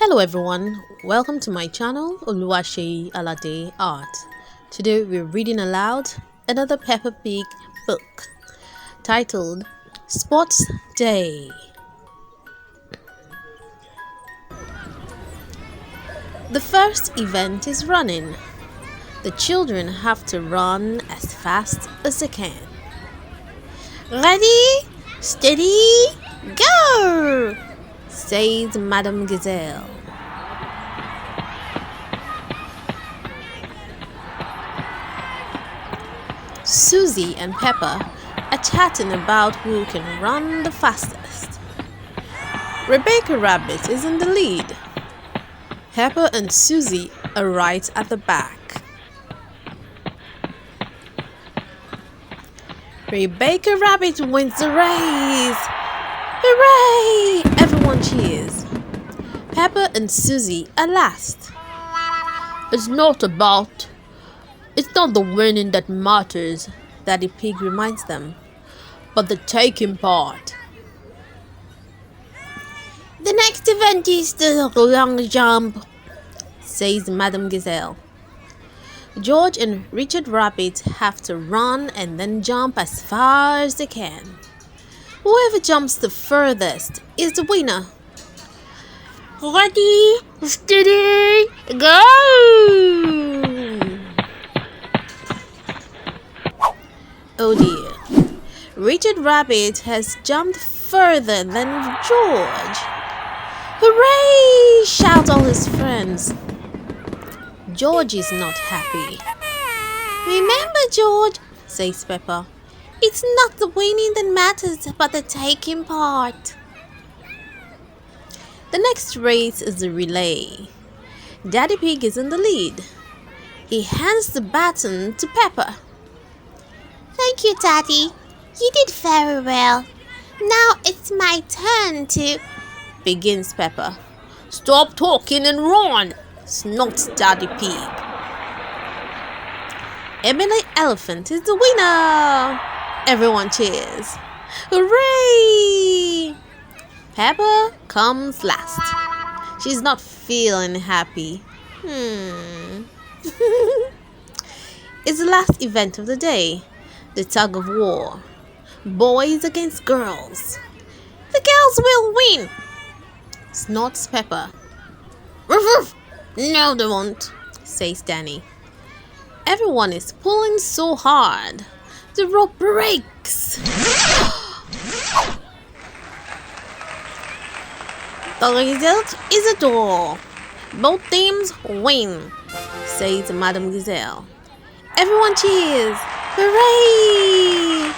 Hello everyone, welcome to my channel Oluwaseyi Alade Art. Today we're reading aloud another Peppa Pig book titled Sports Day. The first event is running. The children have to run as fast as they can. Ready, steady, go! Says Madame Gazelle. Susie and Peppa are chatting about who can run the fastest. Rebecca Rabbit is in the lead. Peppa and Susie are right at the back. Rebecca Rabbit wins the race! Hooray! Everyone cheers. Peppa and Susie are last. It's not the winning that matters, Daddy Pig reminds them, but the taking part. The next event is the long jump, says Madame Gazelle. George and Richard Rabbit have to run and then jump as far as they can. Whoever jumps the furthest is the winner. Ready, steady, go! Oh dear. Richard Rabbit has jumped further than George. Hooray! Shout all his friends. George is not happy. Remember, George, says Peppa, it's not the winning that matters, but the taking part. The next race is the relay. Daddy Pig is in the lead. He hands the baton to Peppa. Thank you, Daddy. You did very well. Now it's my turn to... begins Peppa. Stop talking and run, snorts Daddy Pig. Emily Elephant is the winner. Everyone cheers. Hooray! Peppa comes last. She's not feeling happy. It's the last event of the day. The tug of war. Boys against girls. The girls will win, snorts Peppa. Ruff, ruff. No, they won't, says Danny. Everyone is pulling so hard. The rope breaks. The result is a draw. Both teams win, says Madame Gazelle. Everyone cheers. Hooray!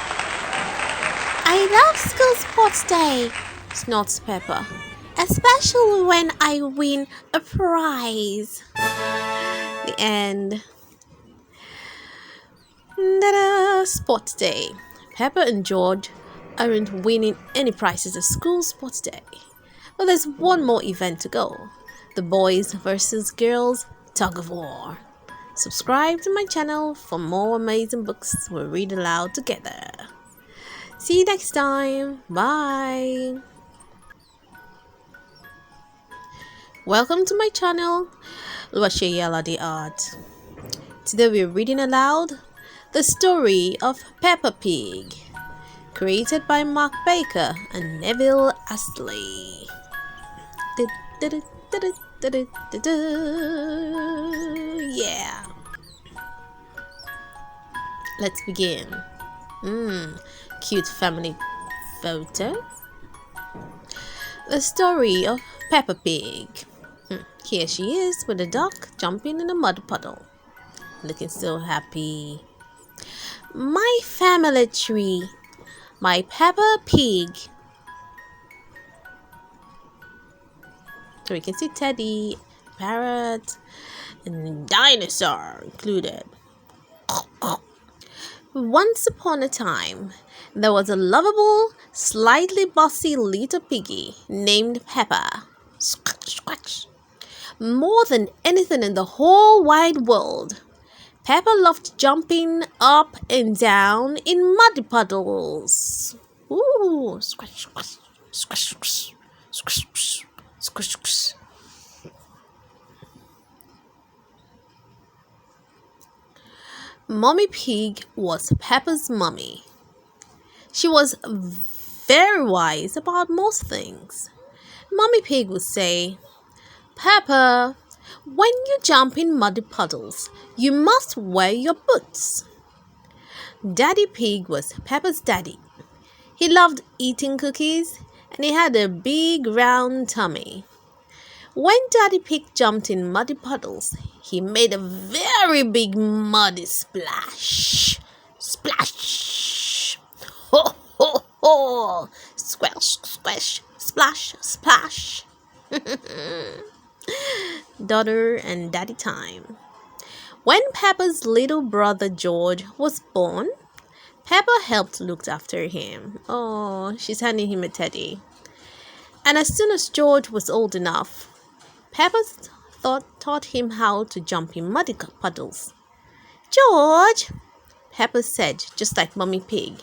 I love school sports day, snorts Peppa, especially when I win a prize. The end. Ta-da! Sports day. Peppa and George aren't winning any prizes at school sports day. But there's one more event to go. The boys versus girls tug of war. Subscribe to my channel for more amazing books we'll read aloud together. See you next time. Bye. Welcome to my channel, Oluwaseyi Alade Art. Today we're reading aloud the story of Peppa Pig, created by Mark Baker and Neville Astley. Yeah. Let's begin. Cute family photo. The story of Peppa Pig. Here she is with a duck jumping in a mud puddle, looking so happy. My family tree. My Peppa Pig. So we can see Teddy, parrot, and dinosaur included. Once upon a time, there was a lovable, slightly bossy little piggy named Peppa. Scratch, scratch. More than anything in the whole wide world, Peppa loved jumping up and down in muddy puddles. Ooh, scratch, scratch, scratch, scratch, scratch, scratch, scratch. Mommy Pig was Peppa's mommy. She was very wise about most things. Mommy Pig would say, Peppa, when you jump in muddy puddles, you must wear your boots. Daddy Pig was Peppa's daddy. He loved eating cookies and he had a big round tummy. When Daddy Pig jumped in muddy puddles, he made a very big muddy splash. Splash! Ho, ho, ho! Squash, squash, splash, splash. Daughter and daddy time. When Peppa's little brother George was born, Peppa helped look after him. Oh, she's handing him a teddy. And as soon as George was old enough, Peppa taught him how to jump in muddy puddles. George, Peppa said, just like Mummy Pig,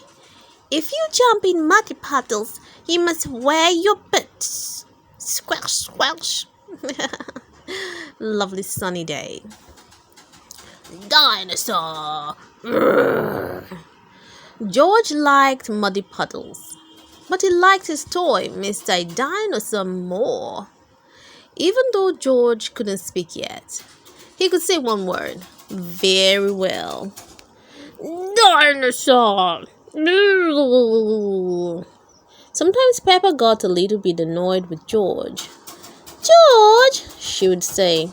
if you jump in muddy puddles, you must wear your boots. Squelch, squelch. Lovely sunny day. Dinosaur. George liked muddy puddles, but he liked his toy, Mr. Dinosaur, more. Even though George couldn't speak yet, he could say one word very well. Dinosaur! Sometimes Peppa got a little bit annoyed with George. George, she would say,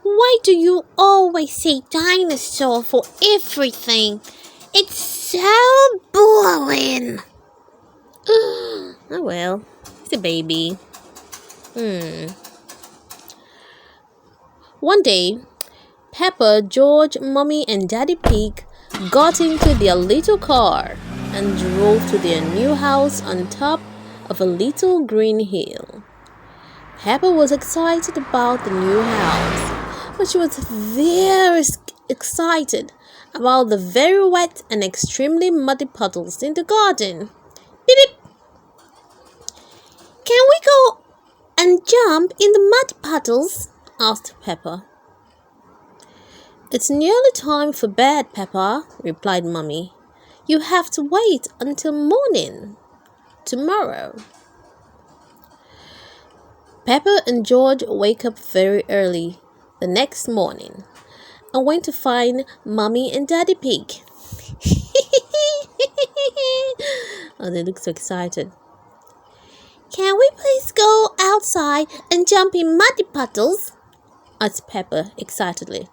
why do you always say dinosaur for everything? It's so boring. Oh well, he's a baby. One day, Peppa, George, Mummy and Daddy Pig got into their little car and drove to their new house on top of a little green hill. Peppa was excited about the new house, but she was very excited about the very wet and extremely muddy puddles in the garden. Beep, beep. Can we go and jump in the mud puddles? Asked Peppa. It's nearly time for bed, Peppa, replied Mummy. You have to wait until morning tomorrow. Peppa and George wake up very early the next morning and went to find Mummy and Daddy Pig. Oh, they look so excited. Can we please go outside and jump in muddy puddles? Asked Peppa excitedly.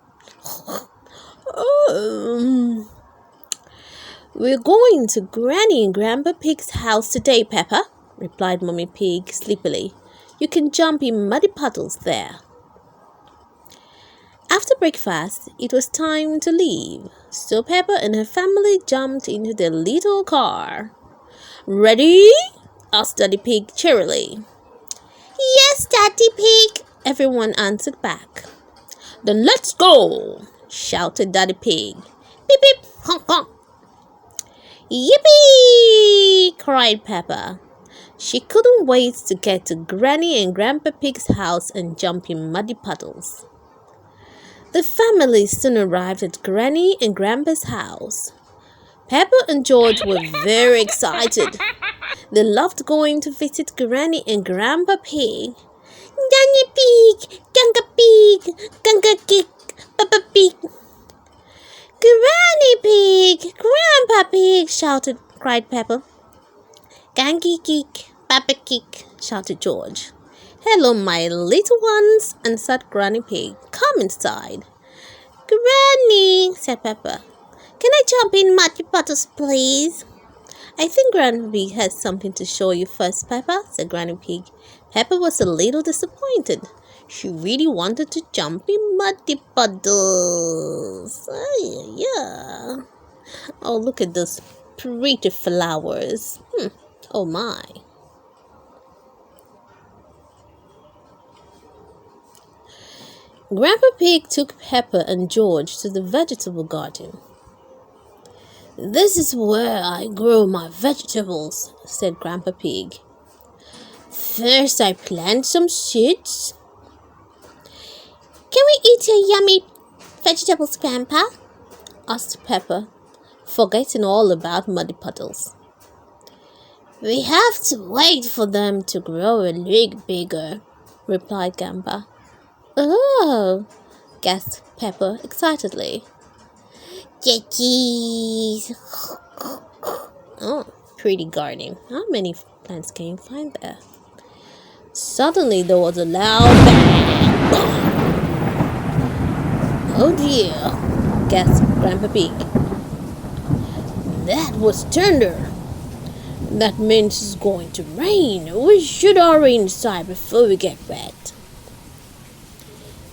We're going to Granny and Grandpa Pig's house today, Peppa, replied Mummy Pig sleepily. You can jump in muddy puddles there. After breakfast, it was time to leave, so Peppa and her family jumped into their little car. Ready? Asked Daddy Pig cheerily. Yes, Daddy Pig, everyone answered back. Then let's go, shouted Daddy Pig. Beep, beep, honk, honk. Yippee! Cried Peppa. She couldn't wait to get to Granny and Grandpa Pig's house and jump in muddy puddles. The family soon arrived at Granny and Grandpa's house. Peppa and George were very excited. They loved going to visit Granny and Grandpa Pig. Granny Pig, Grandpa Pig, Grandpa Pig, Peppa Pig. Granny Pig, Grandpa Pig, cried Peppa. Granny Pig, Peppa Pig, shouted George. Hello, my little ones, answered Granny Pig. Come inside. Granny, said Peppa. Can I jump in muddy puddles, please? I think Granny Pig has something to show you first, Peppa, said Granny Pig. Peppa was a little disappointed. She really wanted to jump in muddy puddles. Yeah. Oh, look at those pretty flowers. Oh, my. Grandpa Pig took Peppa and George to the vegetable garden. This is where I grow my vegetables, said Grandpa Pig. First, I plant some seeds. Can we eat your yummy vegetables, Grandpa? asked Peppa, forgetting all about muddy puddles. We have to wait for them to grow a little bigger, replied Gamba. Oh, gasped Peppa excitedly. Chickies! Oh, pretty gardening. How many plants can you find there? Suddenly there was a loud bang. Oh dear, gasped Grandpa Pig. That was thunder. That means it's going to rain. We should hurry inside before we get wet.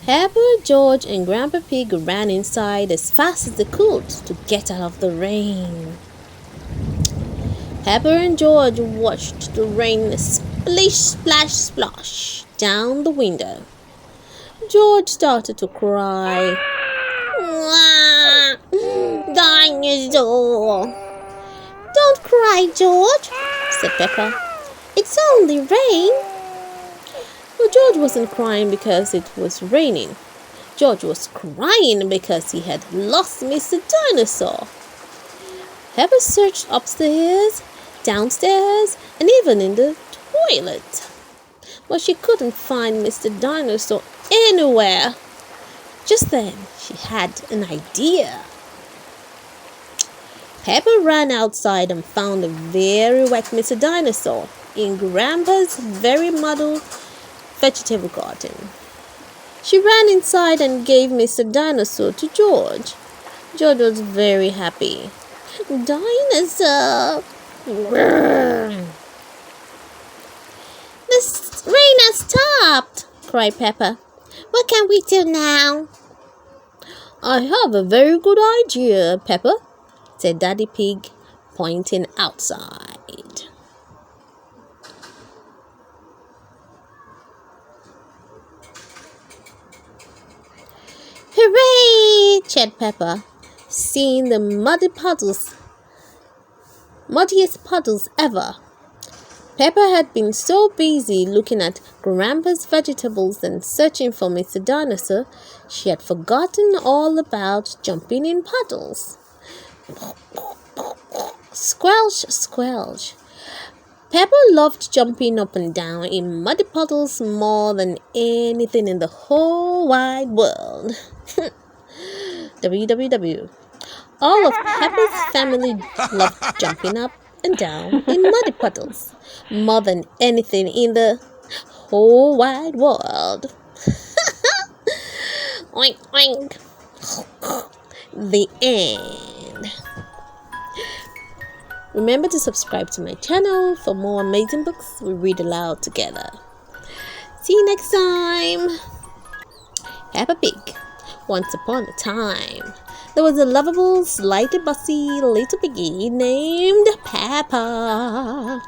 Peppa, George, and Grandpa Pig ran inside as fast as they could to get out of the rain. Peppa and George watched the rain splish, splash, splosh down the window. George started to cry. Dinosaur! Don't cry, George, said Peppa. It's only rain. Well, George wasn't crying because it was raining. George was crying because he had lost Mr. Dinosaur. Peppa searched upstairs, downstairs, and even in the toilet. But she couldn't find Mr. Dinosaur anywhere. Just then, she had an idea. Peppa ran outside and found a very wet Mr. Dinosaur in Grandpa's very muddled vegetable garden. She ran inside and gave Mr. Dinosaur to George. George was very happy. Dinosaur! The rain has stopped, cried Peppa. What can we do now? I have a very good idea, Peppa, said Daddy Pig, pointing outside. Hooray! Cheered Peppa, seeing the muddiest puddles ever. Peppa had been so busy looking at Grandpa's vegetables and searching for Mr. Dinosaur, she had forgotten all about jumping in puddles. Squelch, squelch. Peppa loved jumping up and down in muddy puddles more than anything in the whole wide world. www. All of Peppa's family loved jumping up and down in muddy puddles more than anything in the whole wide world. Oink, oink. The end. Remember to subscribe to my channel for more amazing books we read aloud together. See you next time. Peppa Pig. Once upon a time, there was a lovable, slightly bossy little piggy named Peppa.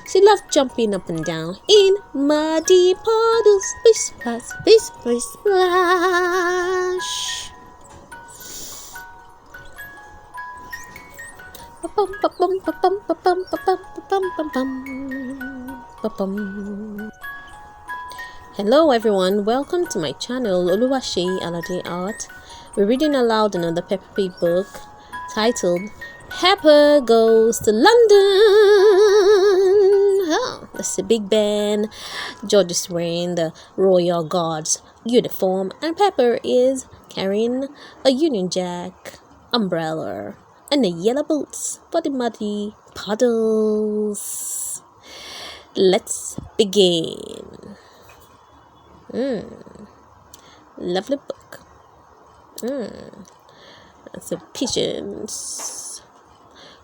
She loved jumping up and down in muddy puddles. Splish, splash, splish, splish, splash. Hello everyone, welcome to my channel Oluwaseyi Alade Art. We're reading aloud another Peppa Pig book titled Peppa Goes to London. Oh, that's the Big Ben. George is wearing the Royal Guard's uniform and Peppa is carrying a Union Jack, umbrella, and the yellow boots for the muddy puddles. Let's begin. Lovely book. That's a pigeons.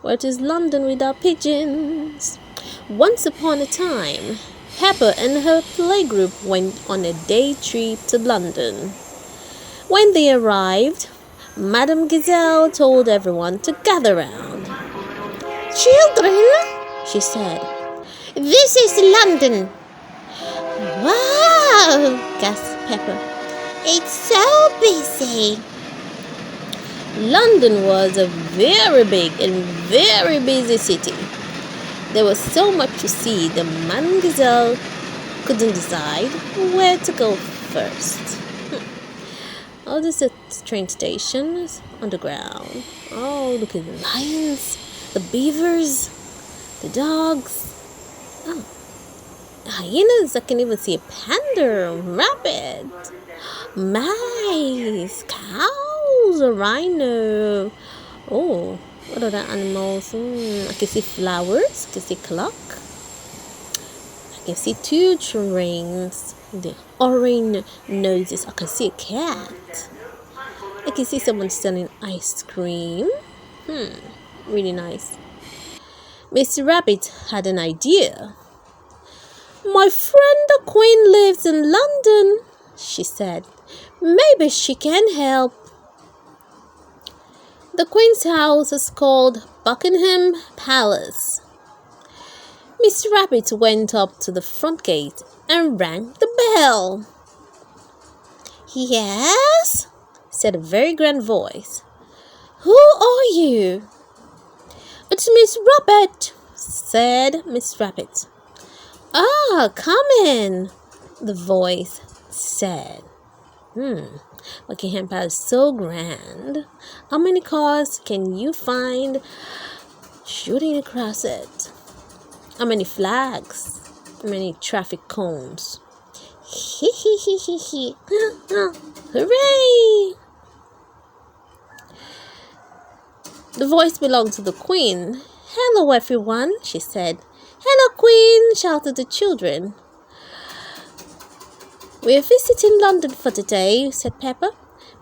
What is London without pigeons? Once upon a time, Peppa and her playgroup went on a day trip to London. When they arrived, Madame Gazelle told everyone to gather round. Children, she said, this is London. Wow, gasped Peppa. It's so busy. London was a very big and very busy city. There was so much to see that Madame Gazelle couldn't decide where to go first. Oh, this is a train station. It's underground. Oh, look at the lions, the beavers, the dogs. Oh, hyenas. I can even see a panda, a rabbit, mice, cows, a rhino. Oh, what other animals? I can see flowers. I can see clock. I can see two trains. The orange noses. I can see a cat. I can see someone selling ice cream. Really nice. Miss Rabbit had an idea. My friend the Queen lives in London, she said. Maybe she can help. The Queen's house is called Buckingham Palace. Miss Rabbit went up to the front gate and rang the bell. Yes, said a very grand voice. Who are you? It's Miss Rabbit, said Miss Rabbit. Ah, come in, the voice said. Buckingham Palace is so grand. How many cars can you find shooting across it? How many flags? How many traffic cones? Hee hee hee hee hee. Hooray! The voice belonged to the Queen. Hello, everyone, she said. Hello, Queen, shouted the children. We're visiting London for today, said Peppa,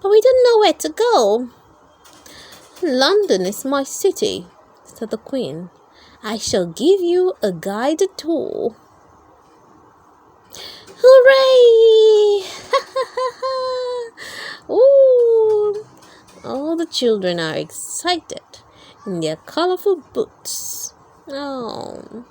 but we don't know where to go. London is my city, said the Queen. I shall give you a guided tour. Hooray! Ooh! All the children are excited in their colorful boots. Oh,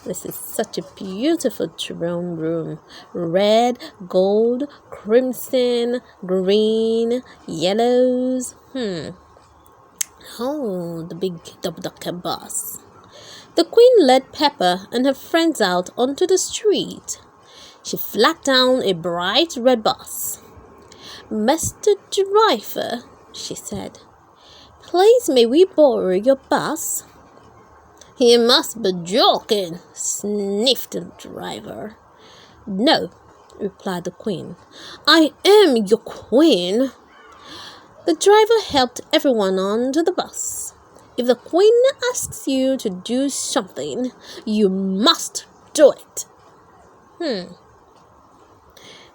this is such a beautiful throne room. Red, gold, crimson, green, yellows. Oh, the big double-decker bus. The Queen led Peppa and her friends out onto the street. She flagged down a bright red bus. Mr. Driver, she said, please may we borrow your bus? You must be joking, sniffed the driver. No, replied the Queen. I am your Queen. The driver helped everyone onto the bus. If the Queen asks you to do something, you must do it. I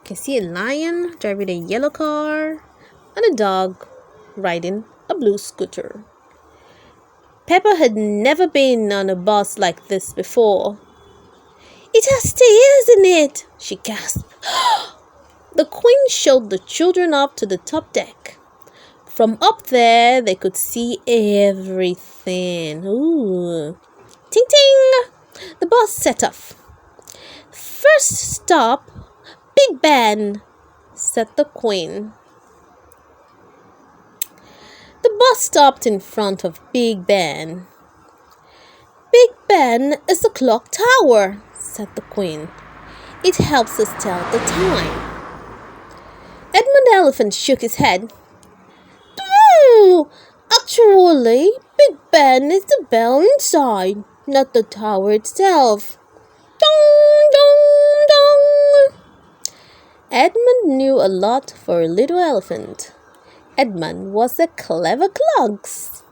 can see a lion driving a yellow car and a dog riding a blue scooter. Peppa had never been on a bus like this before. It has stairs in it, she gasped. The Queen showed the children up to the top deck. From up there, they could see everything. Ooh. Ting ting! The bus set off. First stop, Big Ben, said the Queen. The bus stopped in front of Big Ben. Big Ben is the clock tower, said the Queen. It helps us tell the time. Edmund Elephant shook his head. No, actually, Big Ben is the bell inside, not the tower itself. Dong, dong, dong. Edmund knew a lot for a little elephant. Edmund was a clever clogs.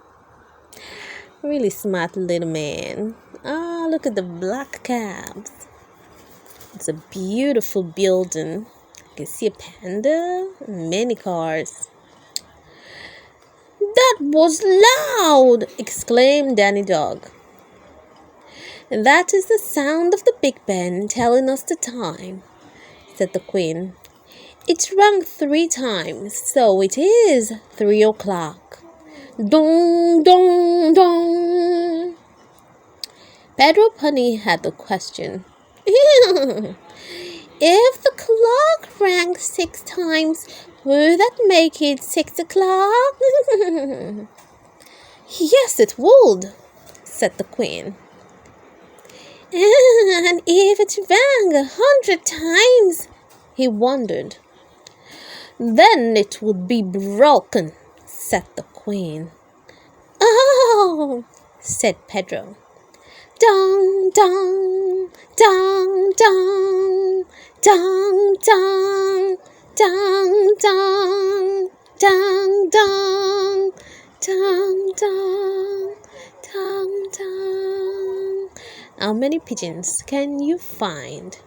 Really smart little man. Ah, look at the black cabs. It's a beautiful building. You can see a panda and many cars. That was loud, exclaimed Danny Dog. That is the sound of the Big Ben telling us the time, said the Queen. It rang 3 times, so it is 3 o'clock. Dong, dong, dong. Pedro Pony had the question. If the clock rang 6 times, would that make it 6 o'clock? Yes, it would, said the Queen. And if it rang 100 times, he wondered. Then it would be broken, said the Queen. Oh, said Pedro. Dong, dong, dong, dong, dong, dong, dong, dong, dong, dong, dong, dong, dong, dong. How many pigeons can you find?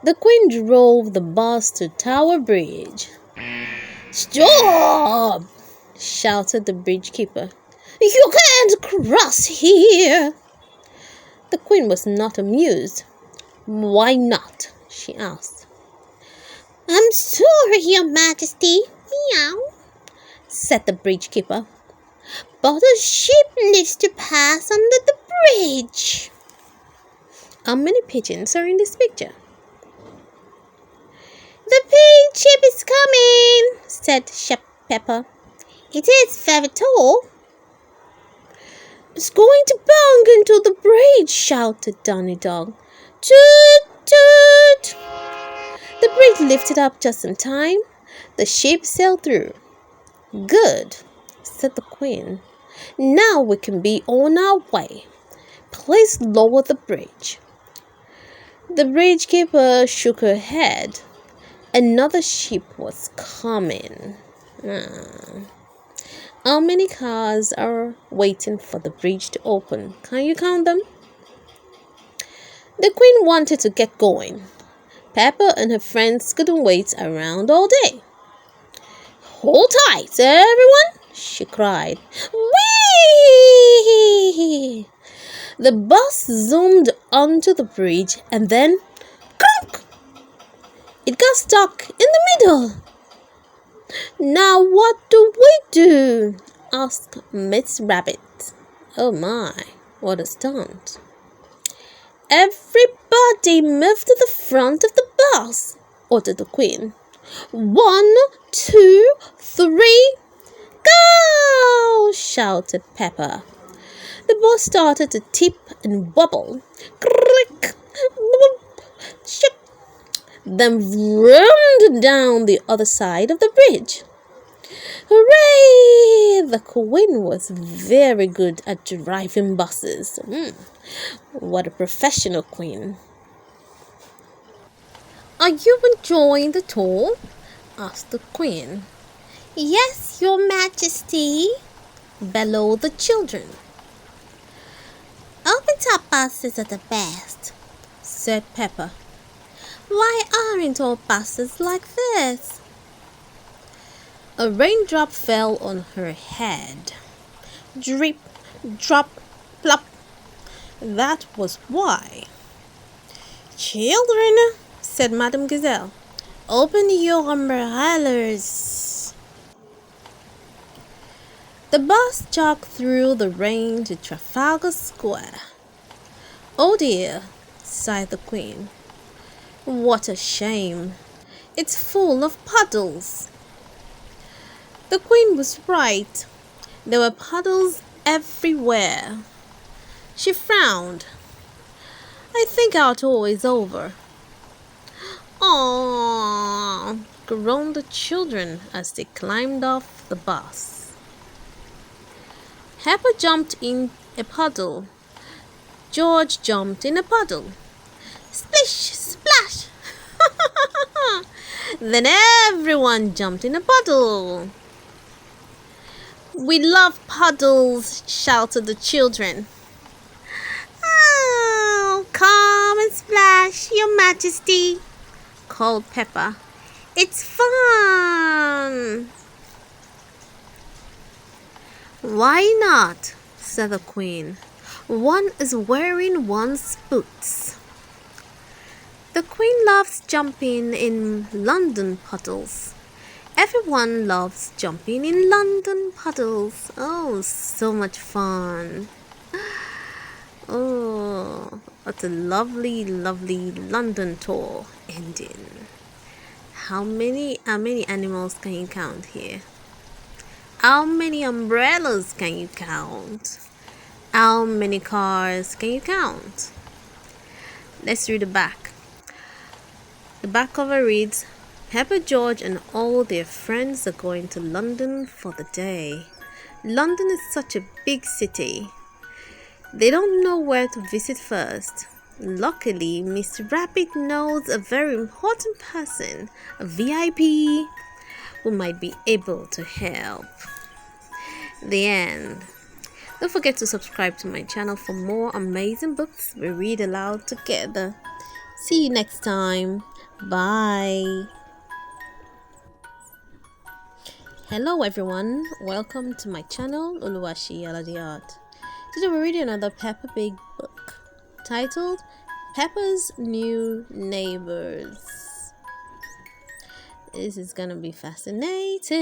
The Queen drove the bus to Tower Bridge. Stop! Shouted the bridge keeper. You can't cross here. The Queen was not amused. Why not? She asked. I'm sorry, Your Majesty, meow, said the bridge keeper. But a ship needs to pass under the bridge. How many pigeons are in this picture? The pink ship is coming, said Peppa. It is very tall. It's going to bang into the bridge, shouted Donny Dog. Toot, toot! The bridge lifted up just in time. The ship sailed through. Good, said the Queen. Now we can be on our way. Please lower the bridge. The bridge keeper shook her head. Another ship was coming. How many cars are waiting for the bridge to open? Can you count them? The Queen wanted to get going. Peppa and her friends couldn't wait around all day. Hold tight, everyone, she cried. Whee! The bus zoomed onto the bridge and then clunk! It got stuck in the middle. Now what do we do? Asked Miss Rabbit. Oh my, what a stunt. Everybody move to the front of the bus, ordered the Queen. 1, 2, 3, go! Shouted Peppa. The bus started to tip and wobble. Crick, shook. Then roomed down the other side of the bridge. Hooray! The Queen was very good at driving buses. What a professional Queen. Are you enjoying the tour? Asked the Queen. Yes, Your Majesty, bellowed the children. Open-top buses are the best, said Peppa. Why aren't all buses like this? A raindrop fell on her head. Drip, drop, plop. That was why. Children, said Madame Gazelle, open your umbrellas. The bus jogged through the rain to Trafalgar Square. Oh dear, sighed the Queen. What a shame. It's full of puddles. The Queen was right. There were puddles everywhere. She frowned. I think our tour is over. Aww, groaned the children as they climbed off the bus. Peppa jumped in a puddle. George jumped in a puddle. Splish, splash! Then everyone jumped in a puddle. We love puddles, shouted the children. Oh, come and splash, Your Majesty, called Peppa. It's fun. Why not? Said the Queen. One is wearing one's boots. The Queen loves jumping in London puddles. Everyone loves jumping in London puddles. Oh, so much fun. Oh, what a lovely, lovely London tour ending. How many animals can you count here? How many umbrellas can you count? How many cars can you count? Let's read the back. The back cover reads, Peppa, George, and all their friends are going to London for the day. London is such a big city. They don't know where to visit first. Luckily, Mr. Rabbit knows a very important person, a VIP, who might be able to help. The end. Don't forget to subscribe to my channel for more amazing books we read aloud together. See you next time. Bye. Hello everyone, welcome to my channel Oluwashi Aladiat. Today we're reading another Peppa Pig book titled Peppa's New Neighbors. This is gonna be fascinating.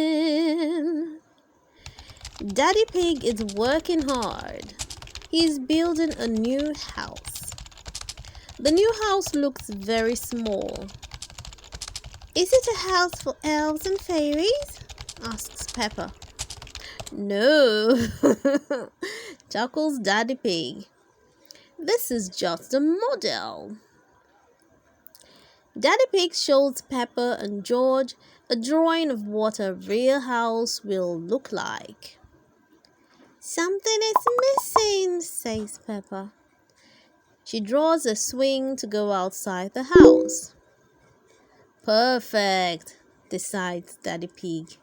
Daddy Pig is working hard. He's building a new house. The new house looks very small. Is it a house for elves and fairies? Asks Peppa. No, chuckles Daddy Pig. This is just a model. Daddy Pig shows Peppa and George a drawing of what a real house will look like. Something is missing, says Peppa. She draws a swing to go outside the house. Perfect, decides Daddy Pig.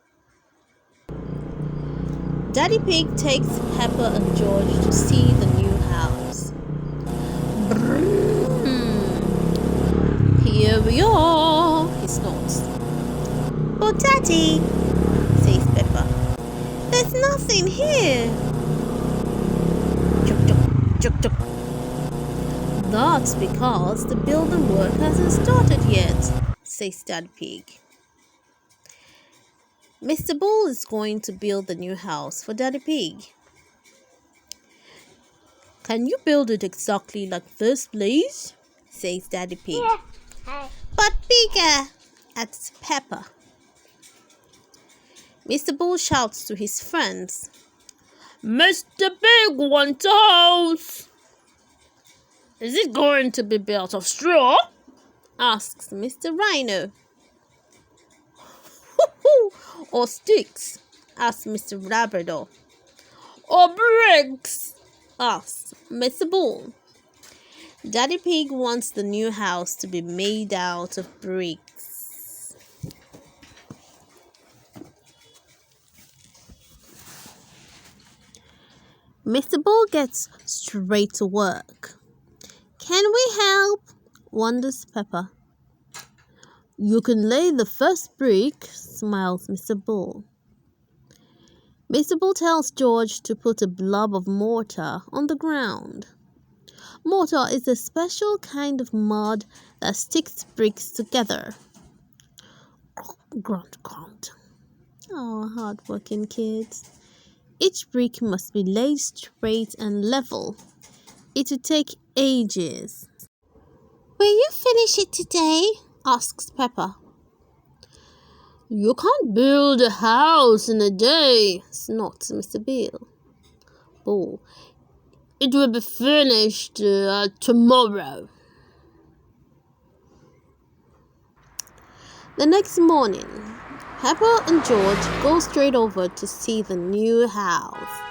Daddy Pig takes Peppa and George to see the new house. Here we are, he snorts. But Daddy, says Peppa, there's nothing here. Chuk chuk, chuk chuk. That's because the building work hasn't started yet, says Daddy Pig. Mr. Bull is going to build the new house for Daddy Pig. Can you build it exactly like this, please? Says Daddy Pig. Yeah. But bigger, adds Peppa. Mr. Bull shouts to his friends. Mr. Pig wants a house. Is it going to be built of straw? Asks Mr. Rhino. Or sticks? Asks Mr. Labrador. Or bricks? Asks Mr. Bull. Daddy Pig wants the new house to be made out of bricks. Mr. Bull gets straight to work. Can we help? Wonders Peppa. You can lay the first brick, smiles Mr. Bull. Mr. Bull tells George to put a blob of mortar on the ground. Mortar is a special kind of mud that sticks bricks together. Grunt, grunt. Oh, hard-working kids. Each brick must be laid straight and level. It will take ages. Will you finish it today? Asks Peppa. You can't build a house in a day, snorts Mr. Bull. It will be finished tomorrow. The next morning, Peppa and George go straight over to see the new house.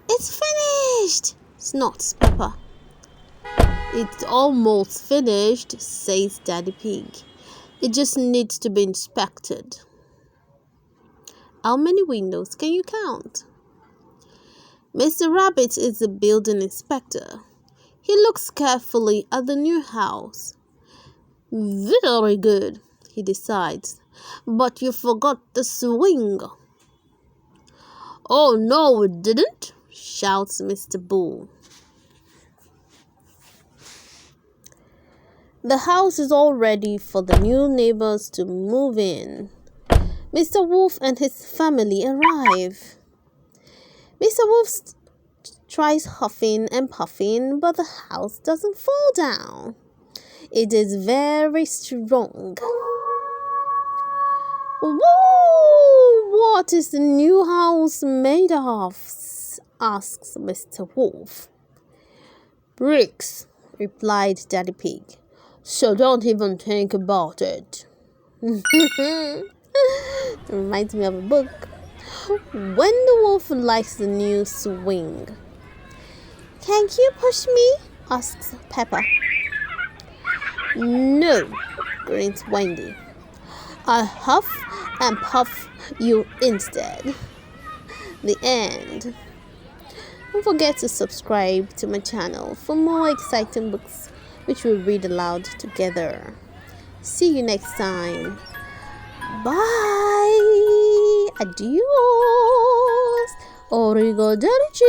It's finished, snorts Peppa. It's almost finished, says Daddy Pig. It just needs to be inspected. How many windows can you count? Mr. Rabbit is the building inspector. He looks carefully at the new house. Very good, he decides. But you forgot the swing. Oh, no, we didn't, shouts Mr. Bull. The house is all ready for the new neighbors to move in. Mr. Wolf and his family arrive. Mr. Wolf tries huffing and puffing, but the house doesn't fall down. It is very strong. Whoa! What is the new house made of? Asks Mr. Wolf. Bricks, replied Daddy Pig. So don't even think about it. Reminds me of a book. When the wolf likes the new swing. Can you push me? Asks Peppa. No, grins Wendy. I'll huff and puff you instead. The end. Don't forget to subscribe to my channel for more exciting books which we'll read aloud together. See you next time. Bye. Adios. Arrivederci.